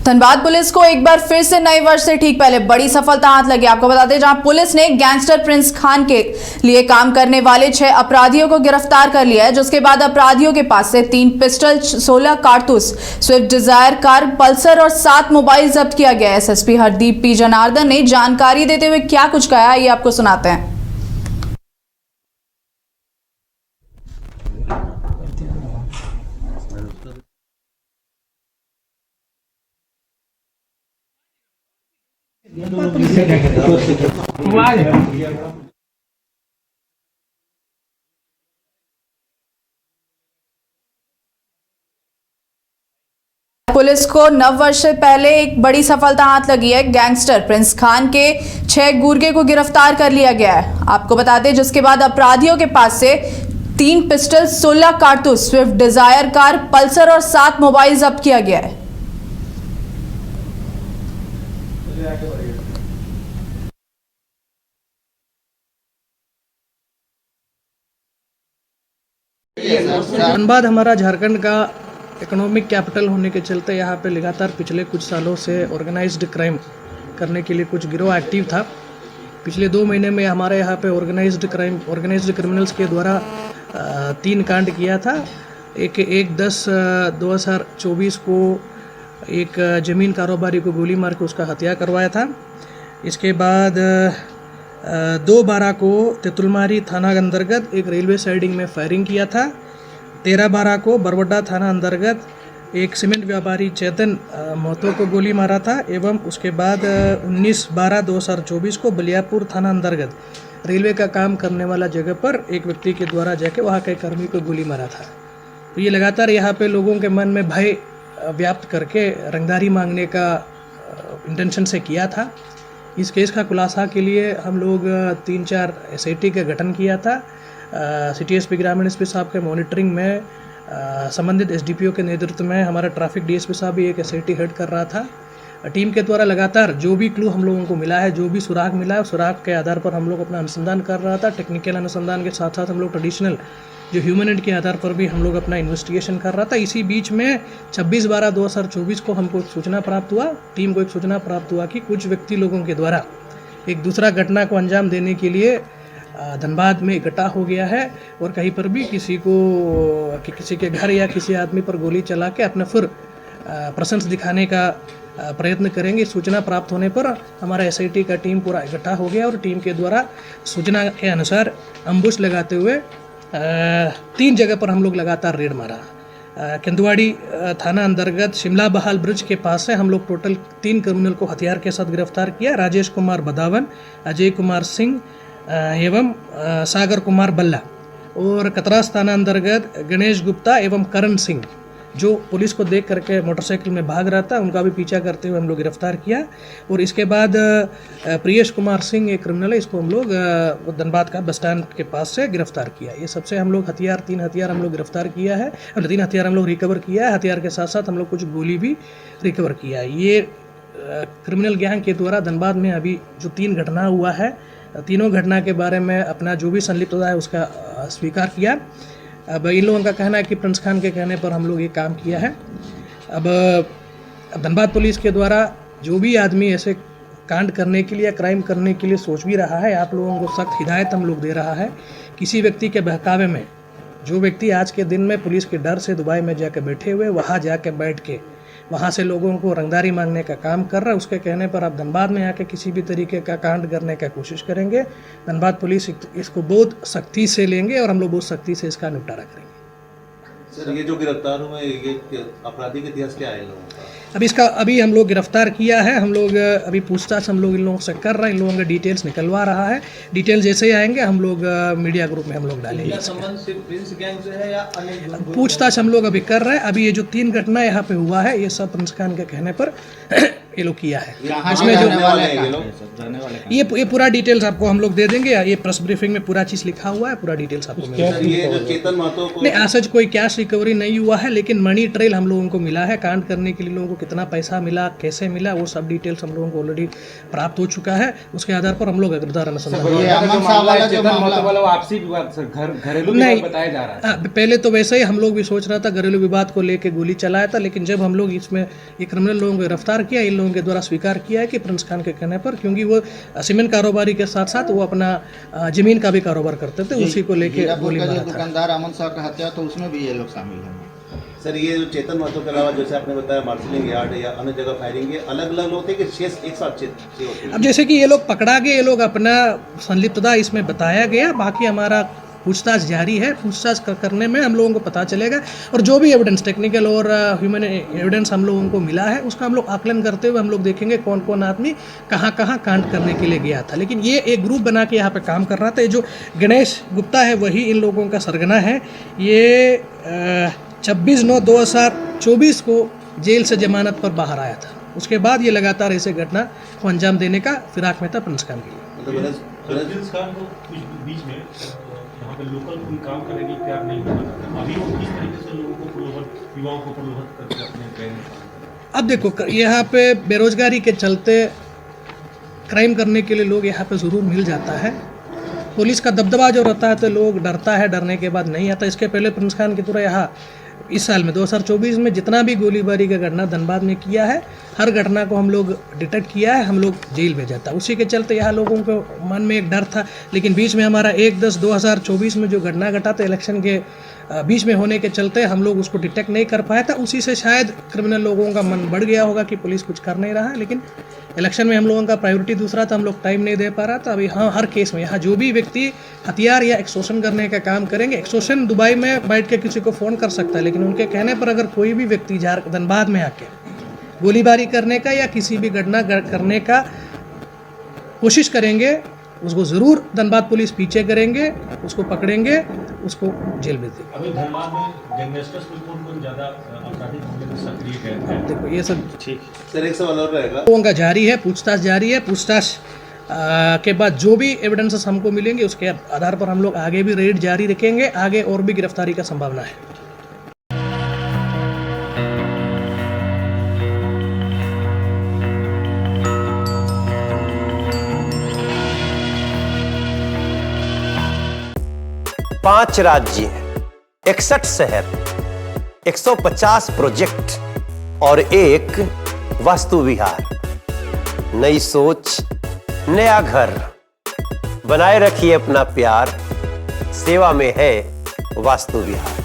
Dhanbad police को एक बार फिर से नए वर्ष से ठीक पहले बड़ी सफलता हाथ लगी। आपको बता दें, जहां पुलिस ने गैंगस्टर प्रिंस खान के लिए काम करने वाले 6 अपराधियों को गिरफ्तार कर लिया है, जिसके बाद अपराधियों के पास से 3 पिस्टल, 16 कारतूस, स्विफ्ट डिजायर कार, पल्सर और 7 मोबाइल जब्त किया गया है। एसएसपी हरदीप पी जनार्दन ने जानकारी देते हुए क्या कुछ कहा, ये आपको सुनाते हैं। पुलिस को नव वर्ष से पहले एक बड़ी सफलता हाथ लगी है। गैंगस्टर प्रिंस खान के 6 गुर्गे को गिरफ्तार कर लिया गया है। आपको बता दें, जिसके बाद अपराधियों के पास से 3 पिस्टल, 16 कारतूस, स्विफ्ट डिजायर कार, पल्सर और 7 मोबाइल जब्त किया गया है। धनबाद हमारा झारखंड का इकोनॉमिक कैपिटल होने के चलते यहाँ पे लगातार पिछले कुछ सालों से ऑर्गेनाइज्ड क्राइम करने के लिए कुछ गिरोह एक्टिव था। पिछले 2 महीने में हमारे यहाँ पे ऑर्गेनाइज्ड क्रिमिनल्स के द्वारा 3 कांड किया था। एक 10/10/2024 को एक ज़मीन कारोबारी को गोली मार के उसका हत्या करवाया था। इसके बाद 2/12 को तेतुलमारी थाना अंतर्गत एक रेलवे साइडिंग में फायरिंग किया था। 13/12 को बरवड्डा थाना अंतर्गत एक सीमेंट व्यापारी चेतन महतो को गोली मारा था। एवं उसके बाद 19/12/2024 को बलियापुर थाना अंतर्गत रेलवे का काम करने वाला जगह पर एक व्यक्ति के द्वारा जाके वहाँ के कर्मी को गोली मारा था। तो ये लगातार यहाँ पे लोगों के मन में भय व्याप्त करके रंगदारी मांगने का इंटेंशन से किया था। इस केस का खुलासा के लिए हम लोग 3-4 SIT का गठन किया था। सिटी एसपी ग्रामीण एसपी साहब के मॉनिटरिंग में संबंधित SDPO के नेतृत्व में हमारा ट्रैफिक DSP साहब भी एक SIT हेड कर रहा था। टीम के द्वारा लगातार जो भी क्लू हम लोगों को मिला है, जो भी सुराग मिला है, सुराग के आधार पर हम लोग अपना अनुसंधान कर रहा था। टेक्निकल अनुसंधान के साथ साथ हम लोग ट्रेडिशनल जो ह्यूमन एंड के आधार पर भी हम लोग अपना इन्वेस्टिगेशन कर रहा था। इसी बीच में 26/12/2024 को हमको सूचना प्राप्त हुआ, टीम को एक सूचना प्राप्त हुआ कि कुछ व्यक्ति लोगों के द्वारा एक दूसरा घटना को अंजाम देने के लिए धनबाद में इकट्ठा हो गया है और कहीं पर भी किसी के घर या किसी आदमी पर गोली चला के अपना फिर प्रेजेंस दिखाने का प्रयत्न करेंगे। सूचना प्राप्त होने पर हमारा SIT का टीम पूरा इकट्ठा हो गया और टीम के द्वारा सूचना के अनुसार अम्बुश लगाते हुए 3 जगह पर हम लोग लगातार रेड मारा। केंदुआड़ी थाना अंतर्गत शिमला बहाल ब्रिज के पास से हम लोग टोटल 3 क्रिमिनल को हथियार के साथ गिरफ्तार किया। राजेश कुमार बदावन, अजय कुमार सिंह एवं सागर कुमार बल्ला। और कतरास थाना अंतर्गत गणेश गुप्ता एवं करण सिंह, जो पुलिस को देख करके मोटरसाइकिल में भाग रहा था, उनका भी पीछा करते हुए हम लोग गिरफ्तार किया। और इसके बाद प्रियेश कुमार सिंह एक क्रिमिनल है, इसको हम लोग धनबाद का बस स्टैंड के पास से गिरफ्तार किया। ये सबसे हम लोग 3 हथियार हम लोग गिरफ्तार किया है, 3 हथियार हम लोग रिकवर किया है। हथियार के साथ साथ हम लोग कुछ गोली भी रिकवर किया है। ये क्रिमिनल गैंग के द्वारा धनबाद में अभी जो 3 घटना हुआ है, तीनों घटना के बारे में अपना जो भी संलिप्तता है उसका स्वीकार किया। अब इन लोगों का कहना है कि प्रिंस खान के कहने पर हम लोग ये काम किया है। अब धनबाद पुलिस के द्वारा जो भी आदमी ऐसे कांड करने के लिए या क्राइम करने के लिए सोच भी रहा है, आप लोगों को सख्त हिदायत हम लोग दे रहा है। किसी व्यक्ति के बहकावे में, जो व्यक्ति आज के दिन में पुलिस के डर से दुबई में जाकर बैठे हुए, वहाँ जाकर बैठ के वहाँ से लोगों को रंगदारी मांगने का काम कर रहा है, उसके कहने पर आप धनबाद में आके किसी भी तरीके का कांड करने का कोशिश करेंगे, धनबाद पुलिस इसको बहुत सख्ती से लेंगे और हम लोग बहुत सख्ती से इसका निपटारा करेंगे। सर, ये जो गिरफ्तार हुए ये आपराधिक इतिहास क्या है इन लोगों का? अभी हम लोग गिरफ्तार किया है। हम लोग अभी पूछताछ हम लोग इन लोगों से कर रहे हैं, इन लोगों का डिटेल्स निकलवा रहा है। डिटेल जैसे ही आएंगे हम लोग मीडिया ग्रुप में हम लोग डालेंगे। पूछताछ हम लोग अभी कर रहे हैं। अभी ये जो 3 घटना यहाँ पे हुआ है, ये सब प्रिंस खान के कहने पर ये लोग किया है। कहाँ इसमें रहने जो वाले हैं ये हैं लोग? रहने वाले कहाँ? ये पूरा डिटेल्स आपको हम लोग दे देंगे, ये प्रेस ब्रीफिंग में पूरा चीज़ लिखा हुआ है, पूरा डिटेल्स आपको मिल सर ये जो चेतन महतो को नहीं, आज कोई कैश रिकवरी नहीं हुआ है, लेकिन मनी ट्रेल हम लोगों को मिला है। कांड करने के लिए लोगों को कितना पैसा मिला, कैसे मिला, वो सब डिटेल्स हम लोगों को ऑलरेडी प्राप्त हो चुका है। उसके आधार पर हम लोग अग्रदार अनुसंधान ये अमन साहब वाला जो मामला आपसी विवाद सर, घरेलू नहीं विवाद बताया जा रहा है। पहले तो वैसे ही हम लोग भी सोच रहा था, घरेलू विवाद को लेके गोली चलाया था, लेकिन जब हम लोग इसमें ये क्रिमिनल लोगों को गिरफ्तार किया, इन लोगों के द्वारा स्वीकार किया है कि प्रिंस खान के कहने पर, क्योंकि वो सीमेंट कारोबारी के साथ साथ वो अपना जमीन का भी कारोबार करते थे, उसी को लेके हीरापुर गोली का जो मारा था। दुकानदार अमन साहब का हत्या तो उसमें भी ये लोग शामिल हैं। सर ये जो चेतन महतो के अलावा जैसे आपने बताया मार्शलिंग यार्ड या अन्य जगह फायरिंग, ये अलग अलग लोग थे कि 6 एक साथ 6 होते हैं? अब जैसे कि ये लोग पकड़ा गए, ये लोग अपना संलिप्तता इसमें बताया गया, बाकी हमारा पूछताछ जारी है। पूछताछ करने में हम लोगों को पता चलेगा, और जो भी एविडेंस टेक्निकल और ह्यूमन एविडेंस हम लोगों को मिला है, उसका हम लोग आकलन करते हुए हम लोग देखेंगे कौन कौन आदमी कहाँ कहाँ कांड करने के लिए गया था। लेकिन ये एक ग्रुप बना के यहाँ पे काम कर रहा था। ये जो गणेश गुप्ता है वही इन लोगों का सरगना है। ये 26/9/2024 को जेल से जमानत पर बाहर आया था। उसके बाद ये लगातार ऐसे घटना को अंजाम देने का फिराक में था प्रिंस खान के लिए। मतलब प्रिंस खान को कुछ बीच में यहाँ पे लोकल कोई काम करने के लिए तैयार नहीं हो रहा था। अभी वो किस तरीके से लोगों को प्रलोभन, युवाओं को प्रलोभित करके अपने ट्रेन। अब देखो, यहाँ पे बेरोजगारी के चलते क्राइम करने के लिए लोग यहाँ पे ज़रूर मिल जाता है। पुलिस का दबदबा जो रहता है तो लोग डरता है, डरने के बाद नहीं आता। इसके पहले प्रिंस खान की तरह यहाँ इस साल में 2024 में जितना भी गोलीबारी का घटना धनबाद में किया है, हर घटना को हम लोग डिटेक्ट किया है, हम लोग जेल भेजा था। उसी के चलते यहाँ लोगों को मन में एक डर था। लेकिन बीच में हमारा 1/10/2024 में जो घटना घटा था इलेक्शन के बीच में होने के चलते हम लोग उसको डिटेक्ट नहीं कर पाया था। उसी से शायद क्रिमिनल लोगों का मन बढ़ गया होगा कि पुलिस कुछ कर नहीं रहा है। लेकिन इलेक्शन में हम लोगों का प्रायोरिटी दूसरा था, हम लोग टाइम नहीं दे पा रहा था। अभी हाँ, हर केस में यहाँ जो भी व्यक्ति हथियार या एक्सटॉर्शन करने का काम करेंगे, एक्सटॉर्शन दुबई में बैठ के किसी को फ़ोन कर सकता है, लेकिन उनके कहने पर अगर कोई भी व्यक्ति धनबाद में आके गोलीबारी करने का या किसी भी घटना करने का कोशिश करेंगे, उसको ज़रूर धनबाद पुलिस पीछे करेंगे, उसको पकड़ेंगे, उसको जेल भेज देंगे। अभी धनबाद में गैंगस्टर्स में कौन ज़्यादा आपराधिक मामले में सक्रिय है? देखो ये सब सर एक सवाल और रहेगा, लोगों का जारी है, पूछताछ जारी है। पूछताछ के बाद जो भी एविडेंसेस हमको मिलेंगे उसके आधार पर हम लोग आगे भी रेड जारी रखेंगे। आगे और भी गिरफ्तारी का संभावना है। पांच राज्य, 61 शहर, 150 प्रोजेक्ट और एक वास्तु विहार। नई सोच, नया घर। बनाए रखिए अपना प्यार, सेवा में है वास्तु विहार।